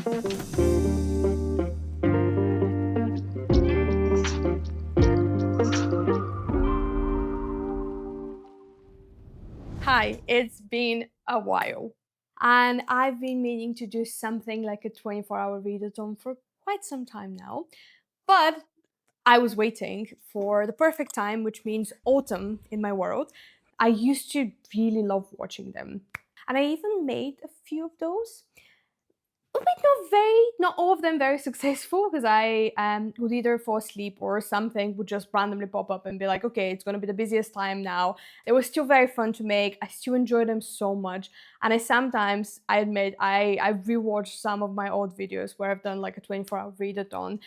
Hi, it's been a while, and I've been meaning to do something like a 24-hour readathon for quite some time now. But I was waiting for the perfect time, which means autumn in my world. I used to really love watching them, and I even made a few of those. But not all of them very successful because I would either fall asleep or something would just randomly pop up and be like, okay, it's gonna be the busiest time now. They were still very fun to make. I still enjoy them so much, and I admit I rewatched some of my old videos where I've done like a 24-hour readathon.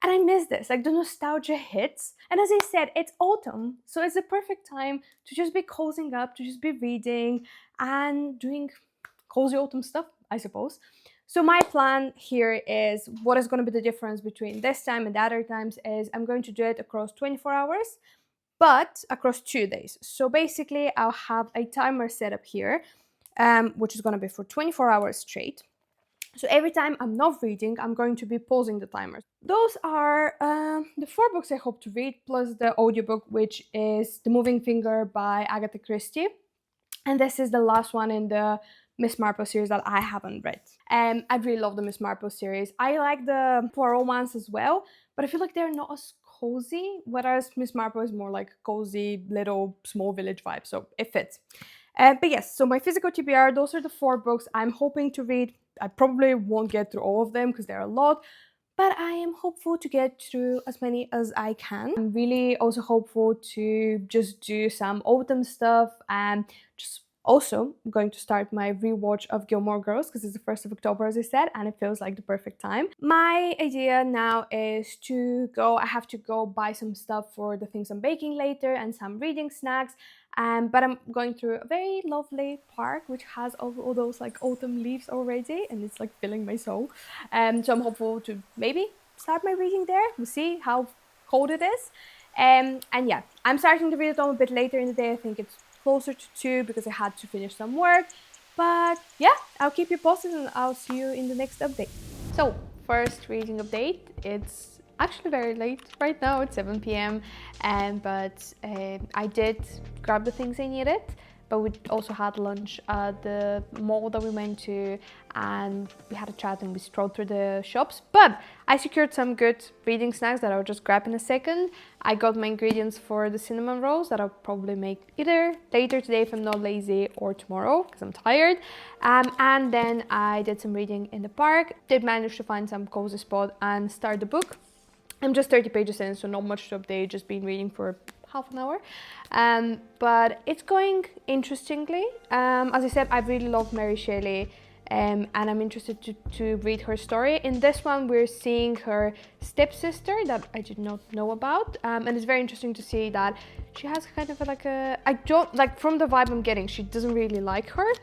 And I miss this, like the nostalgia hits. And as I said, it's autumn, so it's the perfect time to just be cozying up, to just be reading and doing cozy autumn stuff, I suppose. So my plan here is what is going to be the difference between this time and the other times is I'm going to do it across 24 hours, but across 2 days. So basically, I'll have a timer set up here, which is going to be for 24 hours straight. So every time I'm not reading, I'm going to be pausing the timer. Those are the 4 books I hope to read, plus the audiobook, which is The Moving Finger by Agatha Christie. And this is the last one in the Miss Marple series that I haven't read. I really love the Miss Marple series. I like the Poirot ones as well, but I feel like they're not as cozy, whereas Miss Marple is more like cozy, little, small village vibe, so it fits. But yes, so my physical TBR, those are the 4 books I'm hoping to read. I probably won't get through all of them because there are a lot, but I am hopeful to get through as many as I can. I'm really also hopeful to just do some autumn stuff and just also going to start my rewatch of Gilmore Girls because it's the 1st of October, as I said, and it feels like the perfect time. My idea now is I have to go buy some stuff for the things I'm baking later and some reading snacks. But I'm going through a very lovely park which has all those like autumn leaves already, and it's like filling my soul. So I'm hopeful to maybe start my reading there. We'll see how cold it is. And yeah, I'm starting to read it on a bit later in the day. I think it's closer to 2 because I had to finish some work. But yeah, I'll keep you posted and I'll see you in the next update. So, first reading update. It's actually very late right now, it's 7 p.m. But I did grab the things I needed. But we also had lunch at the mall that we went to, and we had a chat and we strolled through the shops. But I secured some good reading snacks that I'll just grab in a second. I got my ingredients for the cinnamon rolls that I'll probably make either later today if I'm not lazy, or tomorrow because I'm tired. And then I did some reading in the park. Did manage to find some cozy spot and start the book. I'm just 30 pages in, so not much to update, just been reading for half an hour. But it's going interestingly. As I said, I really love Mary Shelley, and I'm interested to read her story. In this one, we're seeing her stepsister that I did not know about, and it's very interesting to see that she has kind of like I don't, like from the vibe I'm getting, she doesn't really like her.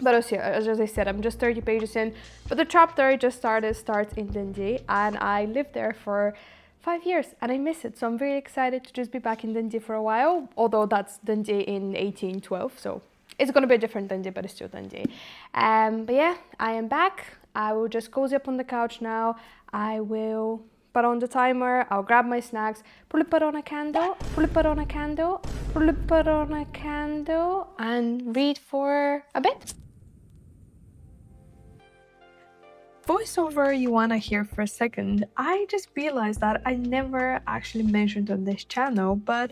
But as I said, I'm just 30 pages in, but the chapter just starts in Dundee, and I lived there for 5 years and I miss it. So I'm really excited to just be back in Dundee for a while, although that's Dundee in 1812, so it's going to be a different Dundee, but it's still Dundee. But yeah, I am back. I will just cozy up on the couch now. I will put on the timer, I'll grab my snacks, probably put on a candle, and read for a bit. Voiceover Yoanna here for a second. I just realized that I never actually mentioned on this channel, but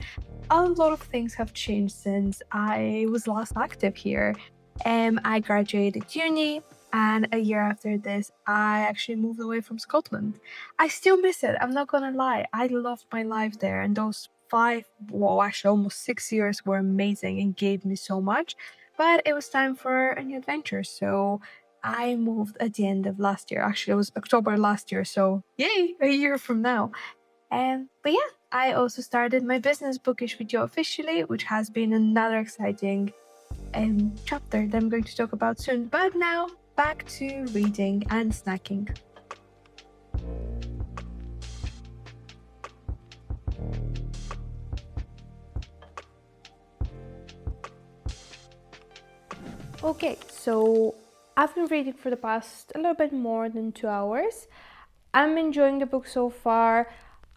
a lot of things have changed since I was last active here. I graduated uni, and a year after this, I actually moved away from Scotland. I still miss it, I'm not gonna lie. I loved my life there, and those actually almost 6 years were amazing and gave me so much. But it was time for a new adventure, so I moved at the end of last year. Actually, it was October last year, so yay, a year from now. But yeah, I also started my business Bookish with you officially, which has been another exciting chapter that I'm going to talk about soon. But now, back to reading and snacking. Okay, so I've been reading for the past a little bit more than 2 hours. I'm enjoying the book so far.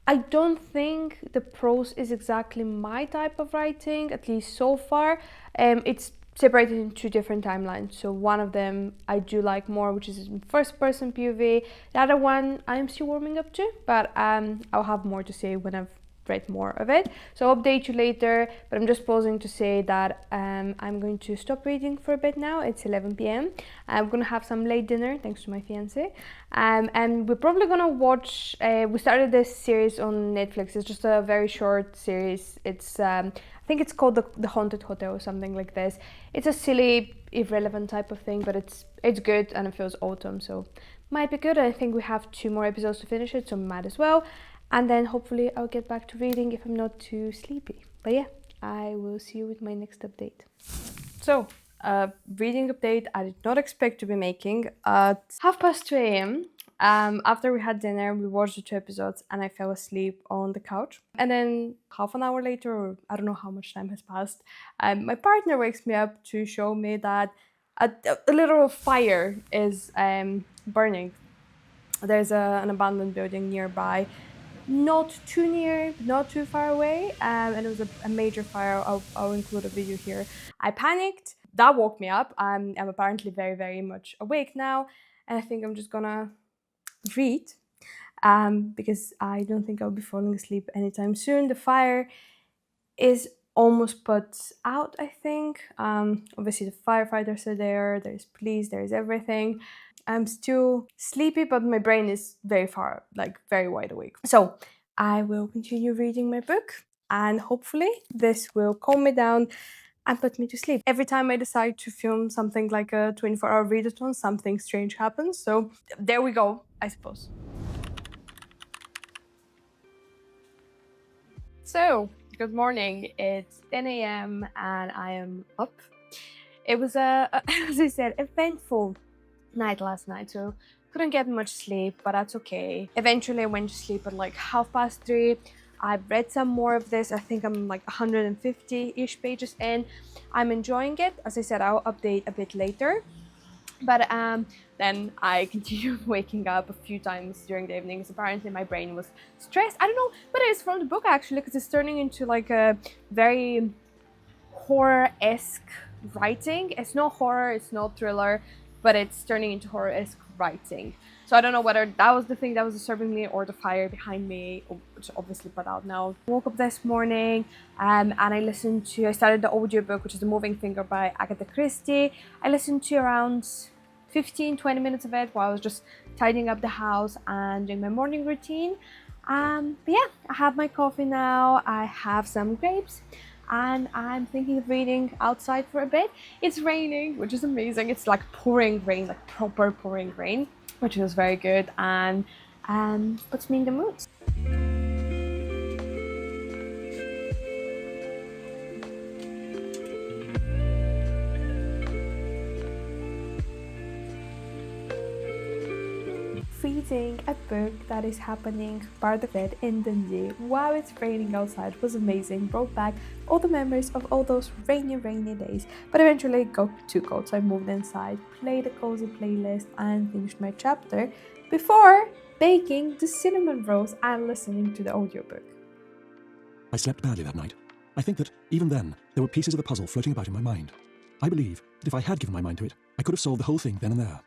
I don't think the prose is exactly my type of writing, at least so far. It's separated in two different timelines. So one of them I do like more, which is in first person POV. The other one I'm still warming up to, but I'll have more to say when I've read more of it. So I'll update you later, but I'm just pausing to say that I'm going to stop reading for a bit now. It's 11 p.m. I'm gonna have some late dinner thanks to my fiance, and we're probably gonna watch. We started this series on Netflix. It's just a very short series. It's I think it's called the Haunted Hotel or something like this. It's a silly, irrelevant type of thing, but it's good and it feels autumn, so might be good. I think we have 2 more episodes to finish it, so might as well. And then hopefully I'll get back to reading if I'm not too sleepy. But yeah, I will see you with my next update. So, reading update I did not expect to be making at 2:30 a.m. After we had dinner, we watched the 2 episodes and I fell asleep on the couch. And then half an hour later, or I don't know how much time has passed, my partner wakes me up to show me that a little fire is burning. There's an abandoned building nearby, not too near, not too far away, and it was a major fire. I'll include a video here. I panicked. That woke me up. I'm apparently very, very much awake now, and I think I'm just gonna read because I don't think I'll be falling asleep anytime soon. The fire is almost put out, I think. Obviously, the firefighters are there, there's police, there's everything. I'm still sleepy, but my brain is very far, like very wide awake. So I will continue reading my book, and hopefully, this will calm me down and put me to sleep. Every time I decide to film something like a 24-hour readathon, something strange happens. So there we go, I suppose. So, good morning. It's 10 a.m. and I am up. It was as I said, eventful night last night, so couldn't get much sleep, but that's okay. Eventually, I went to sleep at like 3:30. I've read some more of this. I think I'm like 150-ish pages in. I'm enjoying it. As I said, I'll update a bit later. But then I continued waking up a few times during the evenings. Apparently my brain was stressed. I don't know, but it's from the book actually, because it's turning into like a very horror-esque writing. It's not horror, it's not thriller, but it's turning into horror-esque writing. So I don't know whether that was the thing that was disturbing me or the fire behind me, which obviously put out now. I woke up this morning and I started the audiobook, which is The Moving Finger by Agatha Christie. I listened to around 15-20 minutes of it while I was just tidying up the house and doing my morning routine. But yeah, I have my coffee now, I have some grapes, and I'm thinking of reading outside for a bit. It's raining, which is amazing. It's like pouring rain, like proper pouring rain, which is very good and puts me in the mood. Reading a book that is happening part of it in Dundee while it's raining outside was amazing. Brought back all the memories of all those rainy days. But eventually it got too cold, so I moved inside, played a cozy playlist, and finished my chapter before baking the cinnamon rolls and listening to the audiobook. I slept badly that night. I think that, even then, there were pieces of the puzzle floating about in my mind. I believe that if I had given my mind to it, I could have solved the whole thing then and there.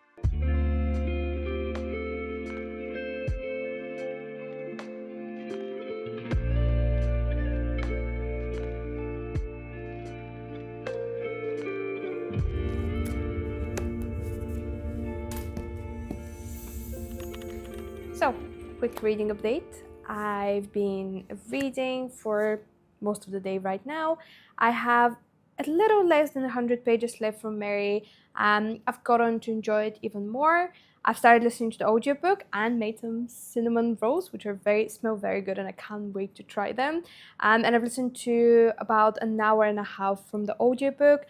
So, quick reading update. I've been reading for most of the day right now. I have a little less than 100 pages left from Mary. I've gotten to enjoy it even more. I've started listening to the audiobook and made some cinnamon rolls, which are smell very good, and I can't wait to try them. And I've listened to about an hour and a half from the audiobook.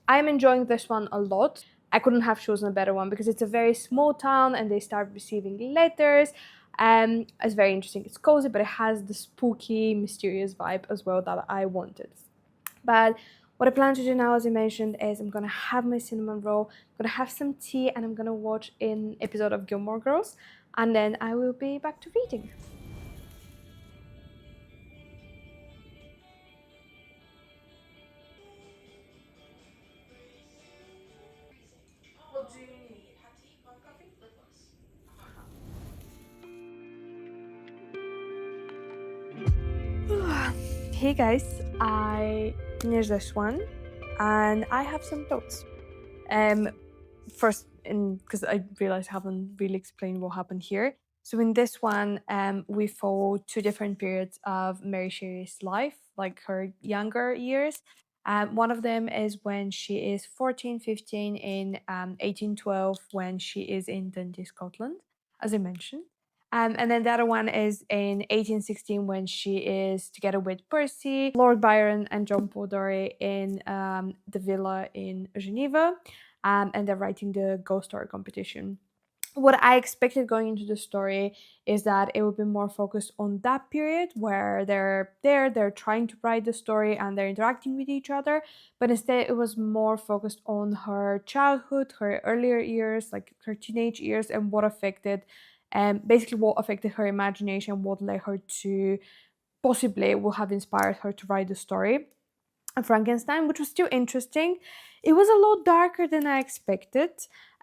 I'm enjoying this one a lot. I couldn't have chosen a better one because it's a very small town and they start receiving letters. It's very interesting. It's cozy, but it has the spooky, mysterious vibe as well that I wanted. But What I plan to do now, as I mentioned, is I'm gonna have my cinnamon roll, I'm gonna have some tea, and I'm gonna watch an episode of Gilmore Girls, and then I will be back to reading. What do you need? Hot tea, hot coffee, flip flops. Hey guys, I finished this one and I have some thoughts. Um, First, because I realized I haven't really explained what happened here. So in this one, we follow two different periods of Mary Sherry's life, like her younger years. One of them is when she is 14, 15 in 1812, when she is in Dundee, Scotland, as I mentioned. And then the other one is in 1816 when she is together with Percy, Lord Byron, and John Polidori in the villa in Geneva, and they're writing the ghost story competition. What I expected going into the story is that it would be more focused on that period where they're trying to write the story and they're interacting with each other, but instead it was more focused on her childhood, her earlier years, like her teenage years, and what affected, basically what affected her imagination, what led her to possibly would have inspired her to write the story. Frankenstein, which was still interesting. It was a lot darker than I expected.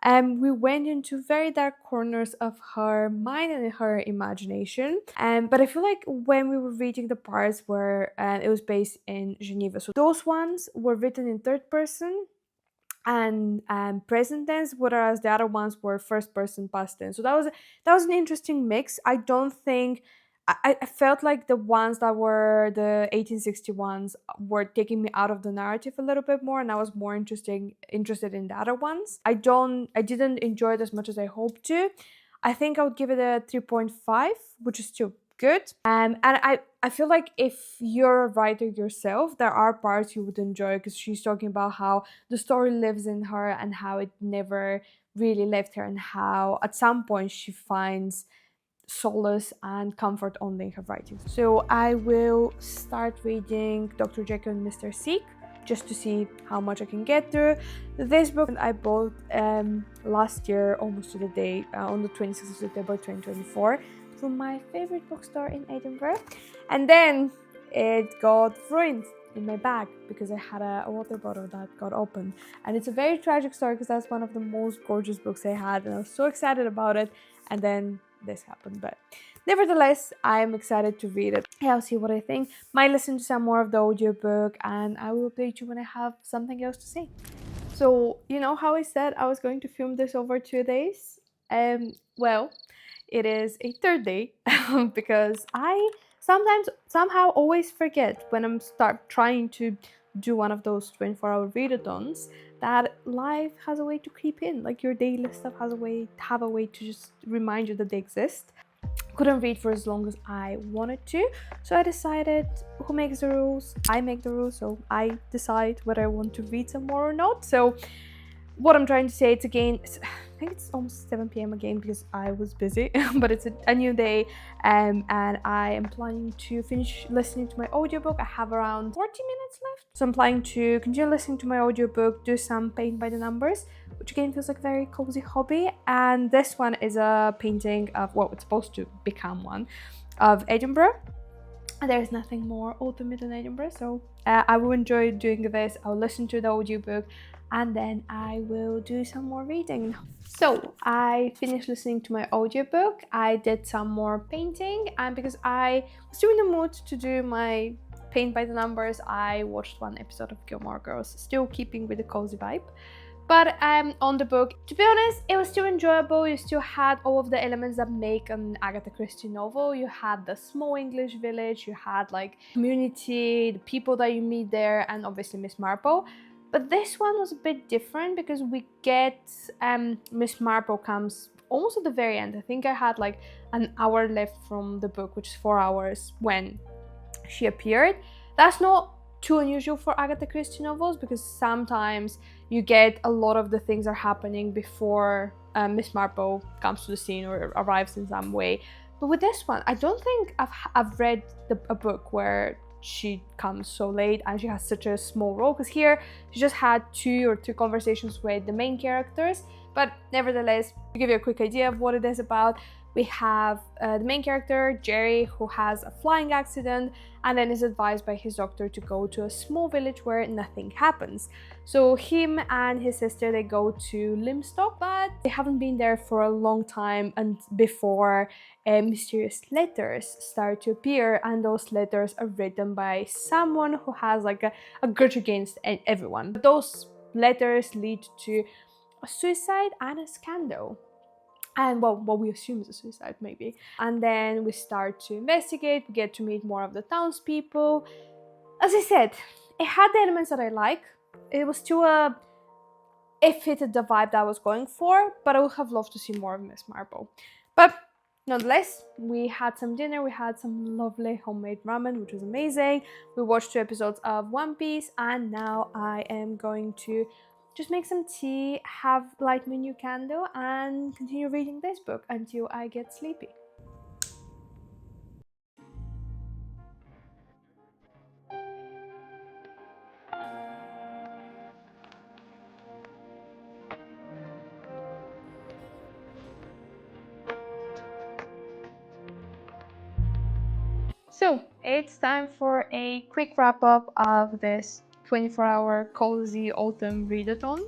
We went into very dark corners of her mind and her imagination. But I feel like when we were reading the parts where it was based in Geneva, so those ones were written in third person and present tense, whereas the other ones were first person past tense. So that was an interesting mix. I don't think I felt like the ones that were the 1860 ones were taking me out of the narrative a little bit more, and I was more interested in the other ones. I didn't enjoy it as much as I hoped to. I think I would give it a 3.5, which is still good. And I feel like if you're a writer yourself, there are parts you would enjoy, because she's talking about how the story lives in her and how it never really left her, and how at some point she finds solace and comfort only in her writing. So I will start reading Dr. Jekyll and Mr. Seek just to see how much I can get through. This book I bought last year, almost to the day, on the 26th of September 2024, from my favorite bookstore in Edinburgh. And then it got ruined in my bag because I had a water bottle that got opened. And it's a very tragic story because that's one of the most gorgeous books I had, and I was so excited about it. And then this happened, but nevertheless, I'm excited to read it. I'll see what I think. Might listen to some more of the audiobook, and I will update you when I have something else to say. So, you know how I said I was going to film this over 2 days? Well, it is a third day because I somehow always forget when I'm start trying to do one of those 24-hour readathons that life has a way to creep in. Like your daily stuff have a way to just remind you that they exist. Couldn't read for as long as I wanted to, so I decided, who makes the rules? I make the rules, so I decide whether I want to read some more or not. So what I'm trying to say, it's again, I think it's almost 7 p.m. again because I was busy, but it's a new day, and I am planning to finish listening to my audiobook. I have around 40 minutes left, so I'm planning to continue listening to my audiobook, do some paint by the numbers, which again feels like a very cozy hobby. And this one is a painting of, well, it's supposed to become one, of Edinburgh. There's nothing more ultimate than Edinburgh, so I will enjoy doing this. I'll listen to the audiobook and then I will do some more reading. So I finished listening to my audiobook, I did some more painting, and because I was still in the mood to do my paint by the numbers, I watched one episode of Gilmore Girls, still keeping with the cozy vibe. But on the book, to be honest, it was still enjoyable. You still had all of the elements that make an Agatha Christie novel. You had the small English village, you had like community, the people that you meet there, and obviously Miss Marple. But this one was a bit different because we get Miss Marple comes almost at the very end. I think I had like an hour left from the book, which is 4 hours, when she appeared. That's not too unusual for Agatha Christie novels because sometimes you get a lot of the things are happening before Miss Marple comes to the scene or arrives in some way. But with this one, I don't think I've read a book where she comes so late and she has such a small role, because here she just had two conversations with the main characters. But nevertheless, to give you a quick idea of what it is about, we have the main character, Jerry, who has a flying accident and then is advised by his doctor to go to a small village where nothing happens. So him and his sister, they go to Limstock, but they haven't been there for a long time, and before mysterious letters start to appear, and those letters are written by someone who has like a grudge against everyone. Those letters lead to a suicide and a scandal, and well, what we assume is a suicide maybe. And then we start to investigate, we get to meet more of the townspeople. As I said, it had the elements that I like. It was still it fitted the vibe that I was going for, but I would have loved to see more of Miss Marple. But nonetheless, we had some dinner, we had some lovely homemade ramen, which was amazing. We watched 2 episodes of One Piece, and now I am going to just make some tea, light my new candle, and continue reading this book until I get sleepy. So it's time for a quick wrap up of this 24-hour cozy autumn readathon.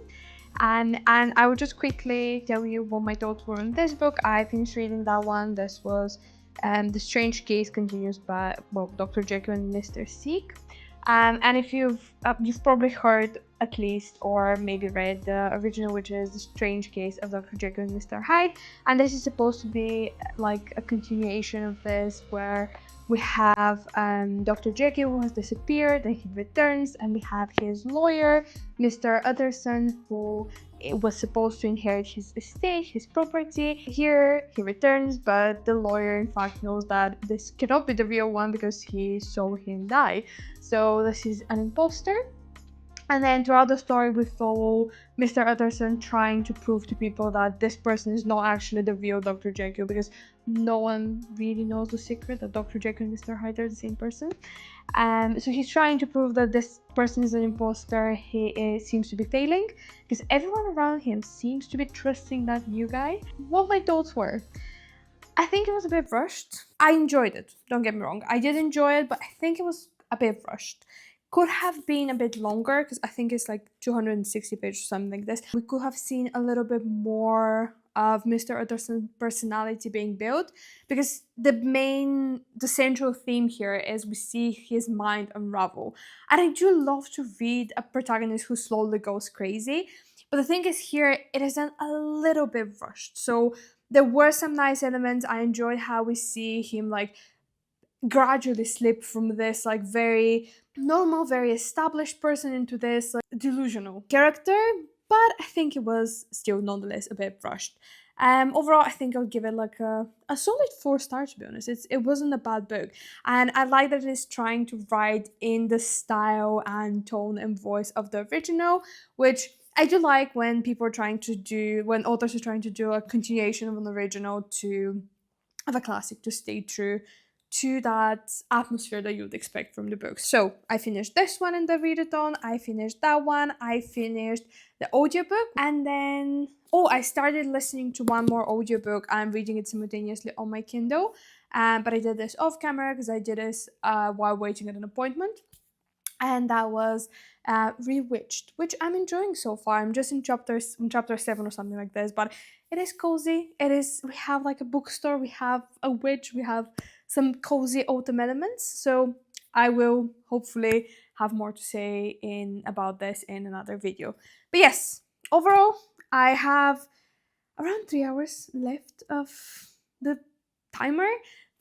And I will just quickly tell you what my thoughts were on this book. I finished reading that one. This was The Strange Case Continues by Dr. Jekyll and Mr. Seek. And if you've probably heard at least, or maybe read the original, which is The Strange Case of Dr. Jekyll and Mr. Hyde. And this is supposed to be like a continuation of this, where we have Dr. Jekyll, who has disappeared, and he returns, and we have his lawyer, Mr. Utterson, who was supposed to inherit his estate, his property. Here he returns, but the lawyer in fact knows that this cannot be the real one because he saw him die. So this is an imposter. And then throughout the story, we follow Mr. Utterson trying to prove to people that this person is not actually the real Dr. Jekyll, because no one really knows the secret that Dr. Jekyll and Mr. Hyde are the same person. So he's trying to prove that this person is an imposter. He seems to be failing because everyone around him seems to be trusting that new guy. What my thoughts were, I think it was a bit rushed. I enjoyed it, don't get me wrong. I did enjoy it, but I think it was a bit rushed. Could have been a bit longer, because I think it's like 260 pages or something like this. We could have seen a little bit more of Mr. Utterson's personality being built, because the central theme here is we see his mind unravel. And I do love to read a protagonist who slowly goes crazy, but the thing is here, it isn't a little bit rushed. So there were some nice elements. I enjoyed how we see him like gradually slip from this like very normal, very established person into this like delusional character, but I think it was still nonetheless a bit rushed. Overall, I think I'll give it like a solid 4 stars, to be honest. It wasn't a bad book, and I like that it is trying to write in the style and tone and voice of the original, which I do like when when authors are trying to do a continuation of an original of a classic, to stay true to that atmosphere that you'd expect from the book. So I finished this one in the readathon, I finished that one, I finished the audiobook, and then I started listening to one more audiobook. I'm reading it simultaneously on my Kindle, but I did this off camera because I did this while waiting at an appointment. And that was Rewitched, which I'm enjoying so far. I'm just in chapter 7 or something like this, but it is cozy. We have like a bookstore, we have a witch, we have some cozy autumn elements. So I will hopefully have more to say about this in another video. But yes, overall, I have around 3 hours left of the timer,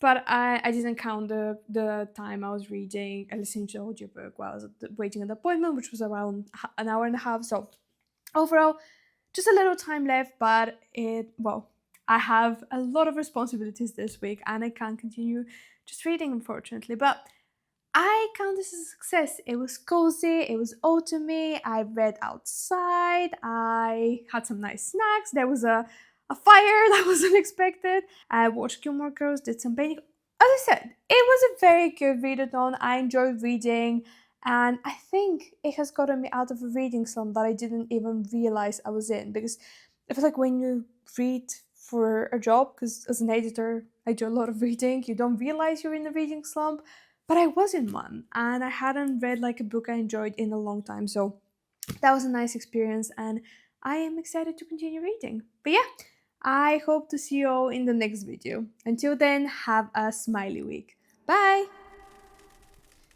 but I didn't count the time I was reading and listening to the audiobook while I was waiting at the appointment, which was around an hour and a half. So overall, just a little time left, but I have a lot of responsibilities this week and I can't continue just reading, unfortunately. But I count this as a success. It was cozy, it was autumny, I read outside, I had some nice snacks, there was a fire that was unexpected, I watched Gilmore Girls, did some painting. I said, it was a very good readathon. I enjoyed reading, and I think it has gotten me out of a reading slump that I didn't even realize I was in. Because I feel like when you read for a job, because as an editor, I do a lot of reading, you don't realize you're in a reading slump. But I was in one, and I hadn't read like a book I enjoyed in a long time. So that was a nice experience, and I am excited to continue reading. But yeah, I hope to see you all in the next video. Until then, have a smiley week. Bye!